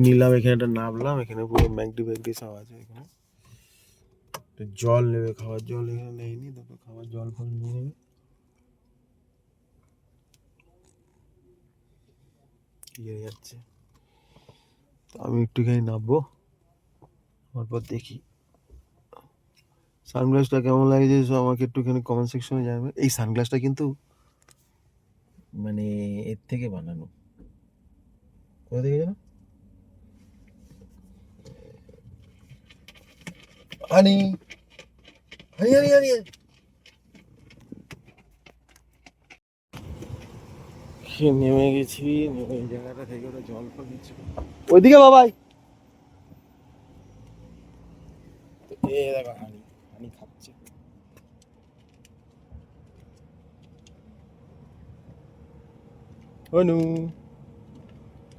নিলাম এখানে, একটা নামলাম, এখানে পুরো ম্যাগডি ব্যাগডি সব আছে। এখানে জল নেবে, খাওয়ার জল এখানে নেয়নি, তারপর খাওয়ার জল ফল নিয়ে নেবে। কি হয়ে যাচ্ছে, তো আমি একটুখানি নামবো, তারপর দেখি সানগ্লাসটা কেমন লাগছে। আমাকে একটুখানি কমেন্ট সেকশনে জানাবে। এই সানগ্লাসটা কিন্তু মানে এর থেকে বানানো, কোথা থেকে জানো? হানি হানি হানি হানি নেমে গেছি, নেমে এই জায়গাটা থেকে ওরা জল ফল দিচ্ছে ওইদিকে বাবাই। এ দেখো হানি, হানি খাচ্ছে। অনু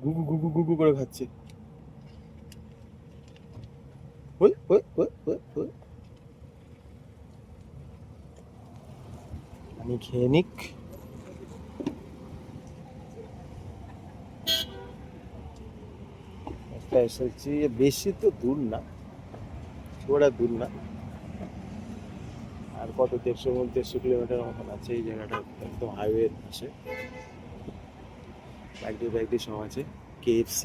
গুগু গুগু গুগু করে খাচ্ছে। ওই ওই ওই ওই ওই আমি খেয়ে নিক। একটা এসেছি, বেশি তো দূর না, ওটা দূর না, আর কত 150 মতন আছে। এই জায়গাটা একদম হাইওয়ে আছে, ব্যাগডি ব্যাগডি সব আছে, KFC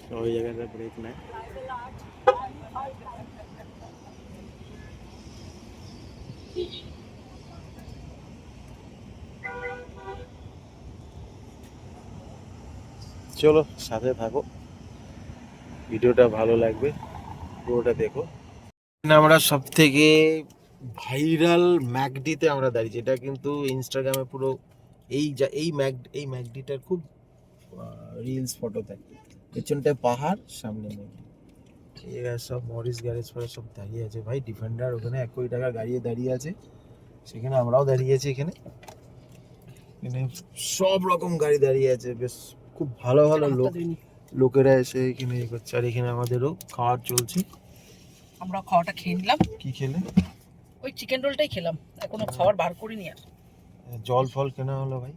সব ওই জায়গাটা ব্রেক নেয়। চলো সাথে থাকো, ভিডিওটা ভালো লাগবে, পুরোটা দেখো। আমরা সব থেকে ভাইরাল ম্যাকডিতে আমরা দাঁড়িয়েছি। এটা কিন্তু ইনস্টাগ্রামে পুরো এই ম্যাকডিটার খুব রিলস ফটো দেয়। পেছনটায় পাহাড়, সামনে ম্যাকডি। এরা সব মরিস গ্যারেজ পরে সব দাঁড়িয়ে আছে ভাই। ডিফেন্ডার ওখানে 1 কোটি টাকা গাড়ি দাঁড়িয়ে আছে, সেখানে আমরাও দাঁড়িয়ে আছি। এখানে এখানে সব রকম গাড়ি দাঁড়িয়ে আছে, বেশ খুব ভালো ভালো লোকেরা এসে এখানে ইয়ে করছে। আর এখানে আমাদেরও খাওয়ার চলছে, আমরা খাওয়াটা খেয়ে নিলাম। কি খেলে? ওই চিকেন রোলটাই খেলাম, এখনো খাবার বার করিনি। আর জল ফল কেনা হলো ভাই,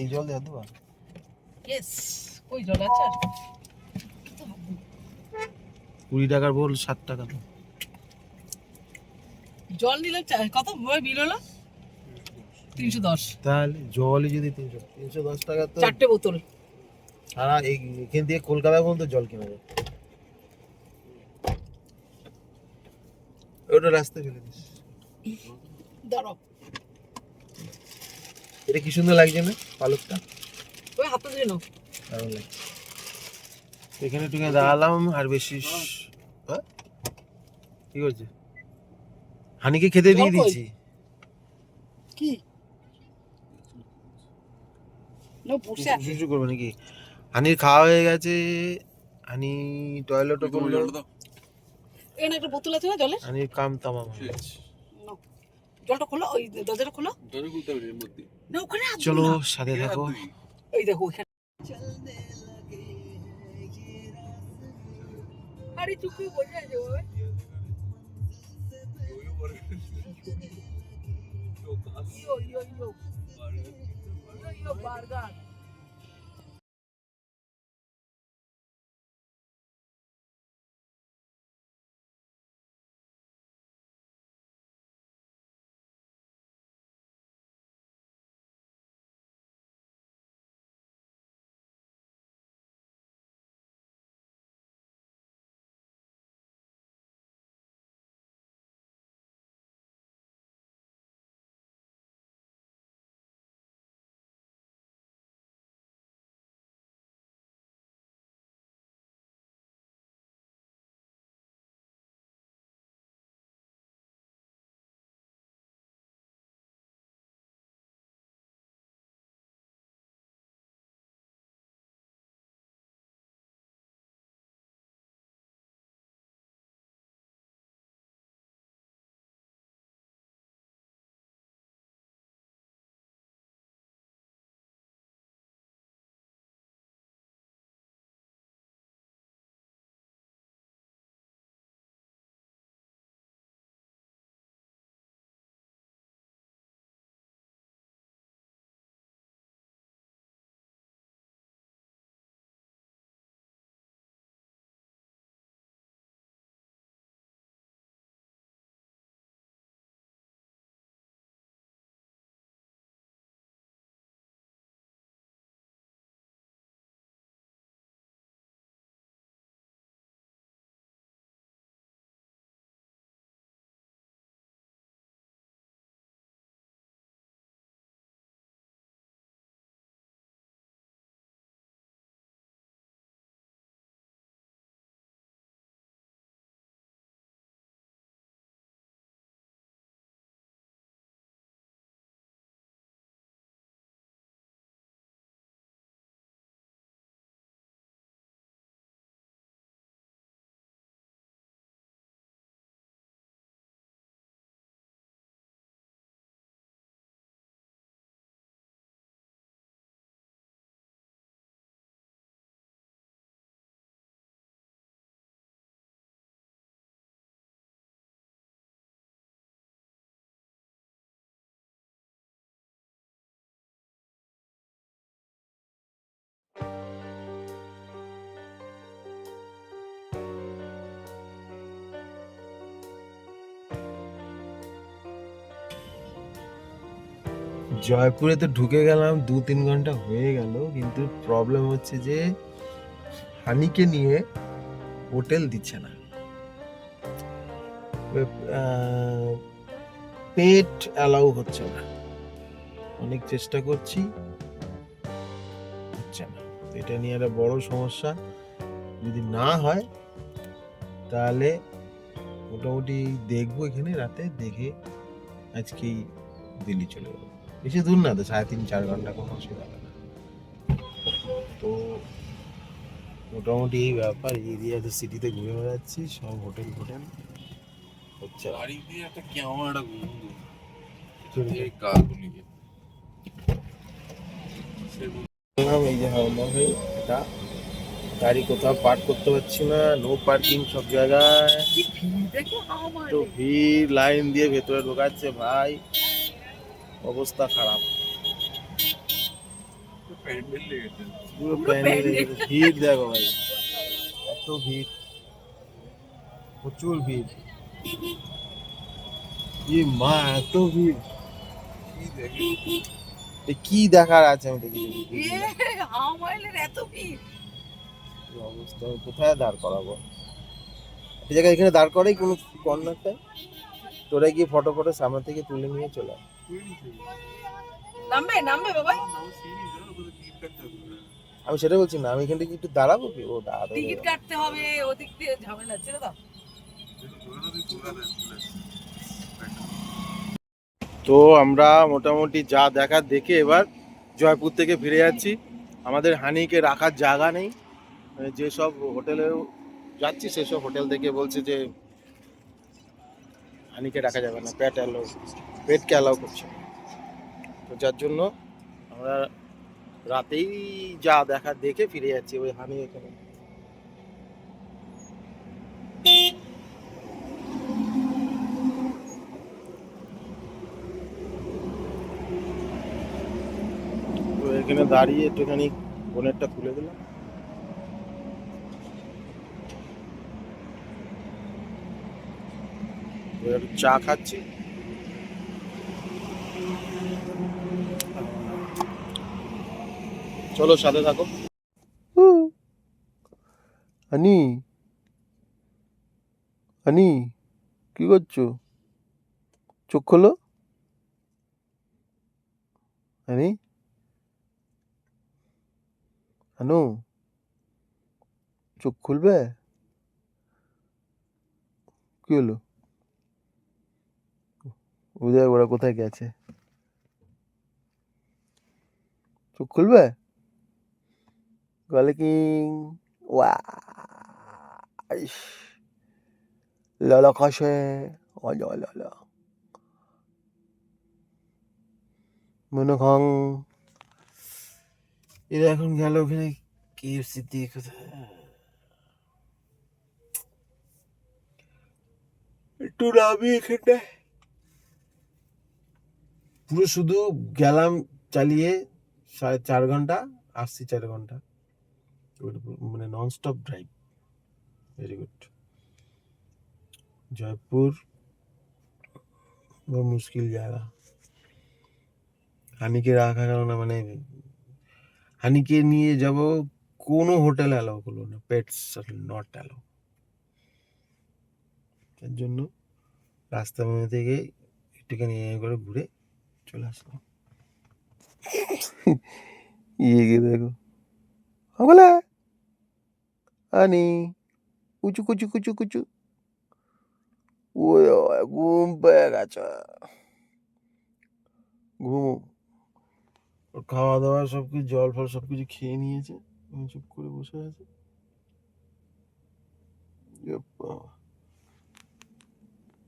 এই জল দিয়ে দেবো। ইয়েস, ওই জল আছে। আর 20 টাকার বোল 7 টাকা তো। জল নিলাম কত বিল হলো? 310। তাহলে জলই যদি 310 টাকা, তো 4টে বোতল। সারা এখান দিয়ে কলকাতা পর্যন্ত জল কেনা যায়। ওটা রাস্তায় ফেলে দিস। দাঁড়াও, এটা কি সুন্দর লাগছে না পালকটা? ওই হাতে দিয়ে নাও। দারুণ লাগছে। এখানে টুকে দাঁড়ালাম, আর বেশি হ্যাঁ? কি করছে? হানিকে খেতে দিয়ে দিয়েছি। কি নো বসে আছে শুরু করবো নাকি? হানির খাওয়া হয়ে গেছে, হানি টয়লেটও করলো। এখানে একটা বোতল আছে না জলের? হানির কাম তামাম হয়ে গেছে। জলটা খোলো, ওই দরজাটা খোলো। না ওখানে চলো সাথে থাকো। এই দেখো ওখানে। আরে চুপি বসে আছে ওই। ইয়ো ইয়ো ইয়ো ইয়ো বার্গার। জয়পুরে তো ঢুকে গেলাম, 2-3 ঘন্টা হয়ে গেল, কিন্তু প্রবলেম হচ্ছে যে হানিকে নিয়ে হোটেল দিচ্ছে না। পেট অ্যালাউ হচ্ছে না, অনেক চেষ্টা করছি, হচ্ছে না। তো এটা নিয়ে একটা বড় সমস্যা। যদি না হয় তাহলে মোটামুটি দেখবো এখানে, রাতে দেখে আজকেই দিল্লি চলে যাবো। বেশি দূর না তো, 3.5-4 ঘন্টা, কোনো অসুবিধা হবে না। তো মোটামুটি এই ব্যাপার, এরিয়া তো সিটিতে ঘুরে বেড়াচ্ছি, সব হোটেল ফোটেল হচ্ছে। বাড়ি দিয়ে একটা কেমন একটা গন্ধ চলে এই কালগুলিকে গেলাম, এই যে হাওড়া হয়ে এটা গাড়ি কোথাও পার্ক করতে পারছি না, নো পার্কিং সব জায়গায়। কি ভিড় দেখো আমার তো ভিড়, লাইন দিয়ে ভেতরে ঢোকাচ্ছে ভাই, অবস্থা খারাপ। প্যান্ডেল লেগেছে। পুরো পুরো প্যান্ডেল প্যান্ডেল। ভিড় দেখো ভাই, এত ভিড়, প্রচুর ভিড়। এই মা, এত ভিড়, কি দেখে এ কি দেখার আছে আমি দেখি আমাইলের এত ভিড়। অবস্থা, আমি কোথায় দাঁড় করাবো? এই জায়গায় এখানে দাঁড় করাই কোনো কর্নারটায়, তোরা গিয়ে ফটো ফটো সামনে থেকে তুলে নিয়ে চলে আয়। নামবে নামবে বাবাই, আমি সেটা বলছি না, আমি এখান থেকে একটু দাঁড়াবো কি? ও দাঁড়াতে টিকিট কাটতে হবে, ওদিক দিয়ে ঝামেলা ছেড়ে দাও। তো আমরা মোটামুটি যা দেখার দেখে এবার জয়পুর থেকে ফিরে যাচ্ছি। আমাদের হানিকে রাখার জায়গা নেই, মানে যেসব হোটেলে যাচ্ছি সেসব হোটেল থেকে বলছে যে হানিকে রাখা যাবে না, পেটকে অ্যালাউ করছে না। তো যার জন্য আমরা রাতেই যা দেখার দেখে ফিরে যাচ্ছি। ওই হানি এখানে তো এখানে দাঁড়িয়ে একটুখানি বোনেরটা খুলে দিলাম। এবার একটু চা খাচ্ছি। চলো সাথে থাকো। হানি, হানি কি করছো? চোখ খোলো হানি, হানু চোখ খুলবে? কি হলো? ওদের ওরা কোথায় গেছে? চোখ খুলবে? গলে কি ওয়া ললা খাসে অলা মনে খাং। এরা এখন গেল ওখানে KFC দিয়ে কোথায়, একটু নামি এখানটায়। পুরো শুধু গেলাম চালিয়ে 4.5 ঘন্টা, আসছি 4 ঘন্টা, মানে non stop drive. Very good. Jaipur বহু মুশকিল জায়গা। হানিকে রাখা গেল না, মানে হানিকে নিয়ে যাব, কোনো হোটেল অ্যালাউ করলো না, পেটস নট অ্যালাউ। তার জন্য রাস্তার মধ্যে থেকে একটুখানি করে ঘুরে চলে আসলাম। ইয়ে গিয়ে দেখো বলে হানি কুচু কুচু কুচু কুচু, ও ঘুম পেয়ে গেছে, ঘুমো। ওর খাওয়া দাওয়া সবকিছু, জল ফল সবকিছু খেয়ে নিয়েছে, চুপ করে বসে আছে।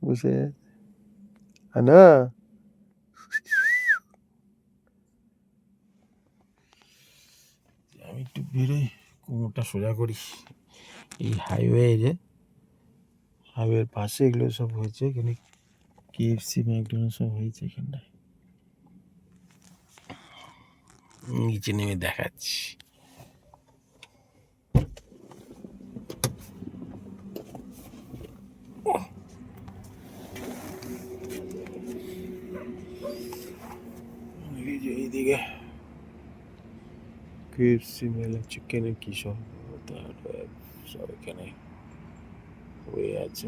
বসে না, আমি একটু বেরোই, কোমরটা সোজা করি। এই হাইওয়ের পাশে এগুলো সব হয়েছে, এখানে KFC ম্যাকডোনাল্ড সব হয়েছে এখানটায়। নিচে নেমে দেখাচ্ছি। এদিকে KFC মেলা চিকেনের কি সব তারপরে সব এখানে হয়ে আছে।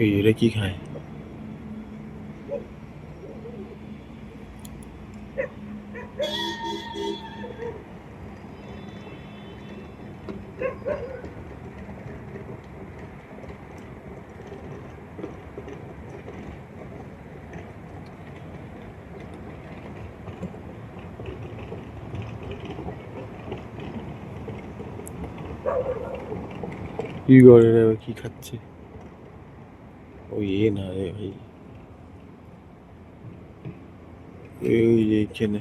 এই এরা কি খায়? কি করে রে, কি খাচ্ছে? ওই না রে ভাই, ওই যে এখানে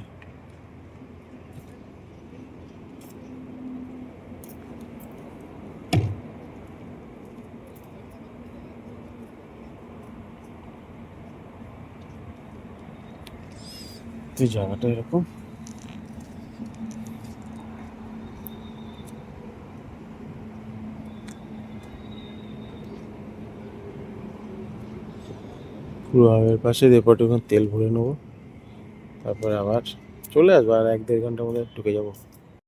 এই জায়গাটা এরকম। পুরো আগের পাশে এরপর তেল ভরে নেবো, তারপরে আবার চলে আসবো, আর 1-1.5 ঘন্টার মধ্যে ঢুকে যাবো।